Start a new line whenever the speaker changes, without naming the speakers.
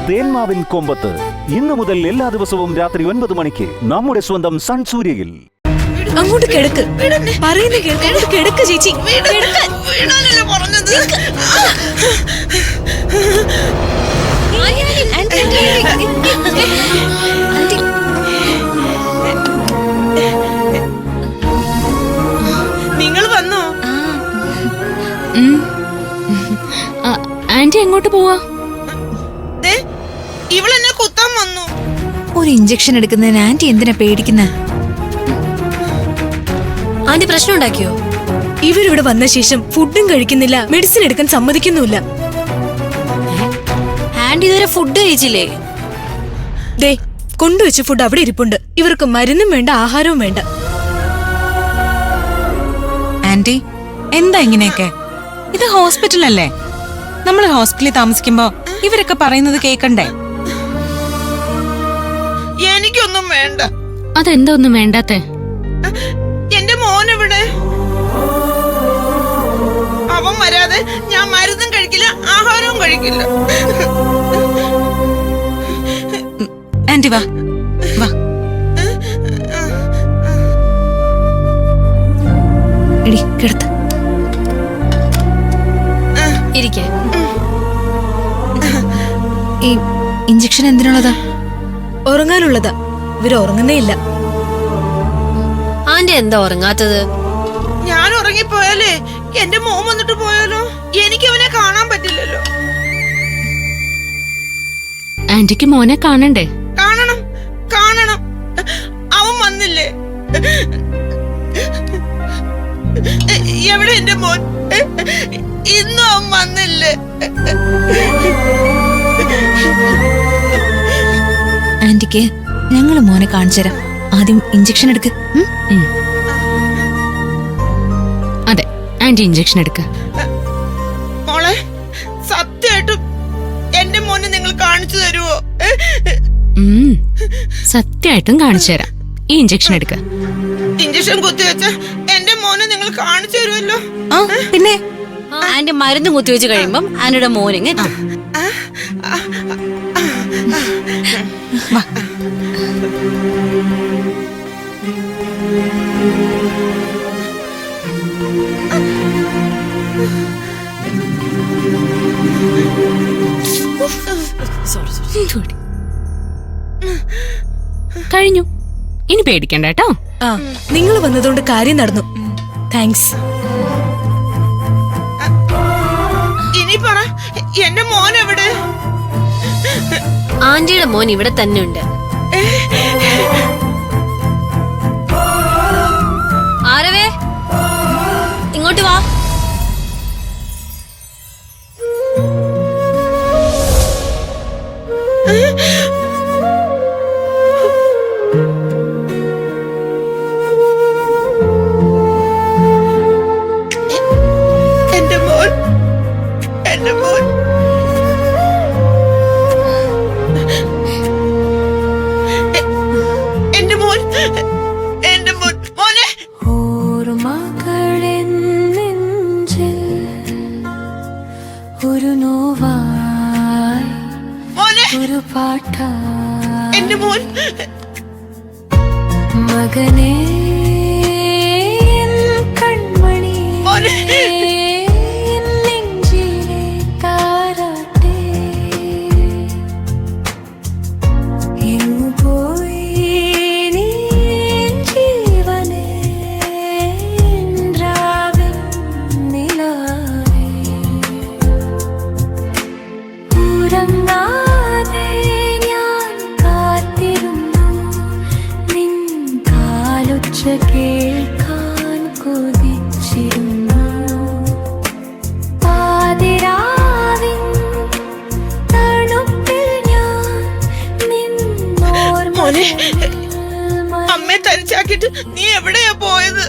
തേന്മാവിൻ കൊമ്പത്ത് ഇന്നു മുതൽ എല്ലാ ദിവസവും രാത്രി 9 മണിക്ക് നമ്മുടെ സ്വന്തം സൺ സൂര്യയിൽ.
അങ്ങോട്ട് കിടക്ക്, പറയുന്ന കേൾക്ക്. അങ്ങോട്ട് കിടക്ക് ചേച്ചി.
നിങ്ങൾ വന്നോ?
ആന്റി എങ്ങോട്ട് പോവാ?
ഇവളെന്നെ കുത്താൻ വന്നു.
ഒരു ഇഞ്ചക്ഷൻ എടുക്കുന്നതിന് ആന്റി എന്തിനാ പേടിക്കുന്ന?
ആന്റി പ്രശ്നം ഉണ്ടാക്കിയോ?
ഇവരിവിടെ വന്ന ശേഷം ഫുഡും കഴിക്കുന്നില്ല, മെഡിസിൻ എടുക്കാൻ സമ്മതിക്കുന്നുമില്ല.
ആന്റി ഇതുവരെ ഫുഡ് കഴിച്ചില്ലേ?
ദേ കൊണ്ടുവച്ച ഫുഡ് അവിടെ ഇരിപ്പുണ്ട്. ഇവർക്ക് മരുന്നും വേണ്ട, ആഹാരവും വേണ്ട.
ആന്റി എന്താ ഇങ്ങനെയൊക്കെ? ഇത് ഹോസ്പിറ്റൽ അല്ലേ? നമ്മൾ ഹോസ്പിറ്റലിൽ താമസിക്കുമ്പോ ഇവരൊക്കെ പറയുന്നത് കേക്കണ്ടേ?
എനിക്കൊന്നും വേണ്ട.
അതെന്താ ഒന്നും വേണ്ടാത്തെ?
എന്റെ മോൻ എവിടെ? അവൻ വരാതെ ഞാൻ മരുന്നും കഴിക്കില്ല, ആഹാരവും കഴിക്കില്ല.
ആന്റി വാ വാ.
എടി കിടത്ത്.
ഇരിക്കേ.
ഈ ഇഞ്ചക്ഷൻ എന്തിനുള്ളതാ? ഉറങ്ങാനുള്ളതാ. ഇവര് ഉറങ്ങുന്നേ ഇല്ല.
ആന്റി എന്താ ഉറങ്ങാത്തത്?
ഞാൻ ഉറങ്ങിപ്പോയാലേ എന്റെ മോൻ വന്നിട്ട് പോയാലോ? എനിക്ക് അവനെ കാണാൻ പറ്റില്ലല്ലോ.
ആന്റിക്ക് മോനെ കാണണ്ടേ?
കാണണം കാണണം. അവൻ വന്നില്ലേ? എവിടെ എന്റെ മോൻ? ഇന്നും അവൻ വന്നില്ലേ?
ആന്റിക്ക് ഞങ്ങള് മോനെ കാണിച്ചു തരാം. ആദ്യം ഇഞ്ചക്ഷൻ എടുക്ക്.
അതെ, ആന്റി ഇഞ്ചക്ഷൻ എടുക്ക.
മോളെ സത്യമായിട്ടും എന്റെ മോനെ നിങ്ങൾ കാണിച്ചു തരുവോ?
സത്യമായിട്ടും കാണിച്ചു തരാം. ഈ ഇഞ്ചക്ഷൻ എടുക്ക.
ഇഞ്ചക്ഷൻ കുത്തിവെച്ച എന്റെ മോനെ നിങ്ങൾ കാണിച്ചു തരുമല്ലോ?
പിന്നെ
ആന്റി മരുന്ന് കുത്തിവെച്ച് കഴിയുമ്പം ആന്റിയുടെ മോനിങ് എത്തും.
വാ.
കഴിഞ്ഞു. ഇനി പേടിക്കണ്ട കേട്ടോ.
ആ നിങ്ങൾ വന്നതുകൊണ്ട് കാര്യം നടന്നു. താങ്ക്സ്.
ഇനി പറ, എന്റെ മോൻ എവിടെ?
ആന്റിയുടെ മോൻ ഇവിടെ തന്നെ ഉണ്ട്. ആരവേ ഇങ്ങോട്ട് വാ.
എന്റെ മോൻ, എന്റെ മോൻ. എന്റെ മോൻ, എന്റെ മോൻ, മോനെ.
ഒരു നോവായി
മോനെ,
ഒരു പാട്ടായി
എന്റെ മോൻ.
മകനേ കൺമണി
മോനെ.
നെഞ്ചിലെ താരാട്ടേ എങ്ങു പോയി നീ ജീവനേ രാവിൻ നിലാവേ ഉറങ്ങാതെ ഞാൻ കാത്തിരുന്നു നിൻ കാലൊച്ച കേൾക്കാൻ കൊതിച്ചിരുന്നു പാതിരാവിൻ തണുപ്പിൽ ഞാൻ
മോനെ,
നിന്നോർമ്മ
അമ്മയെ തനിച്ചാക്കിട്ട് നീ എവിടെയാ പോയത്?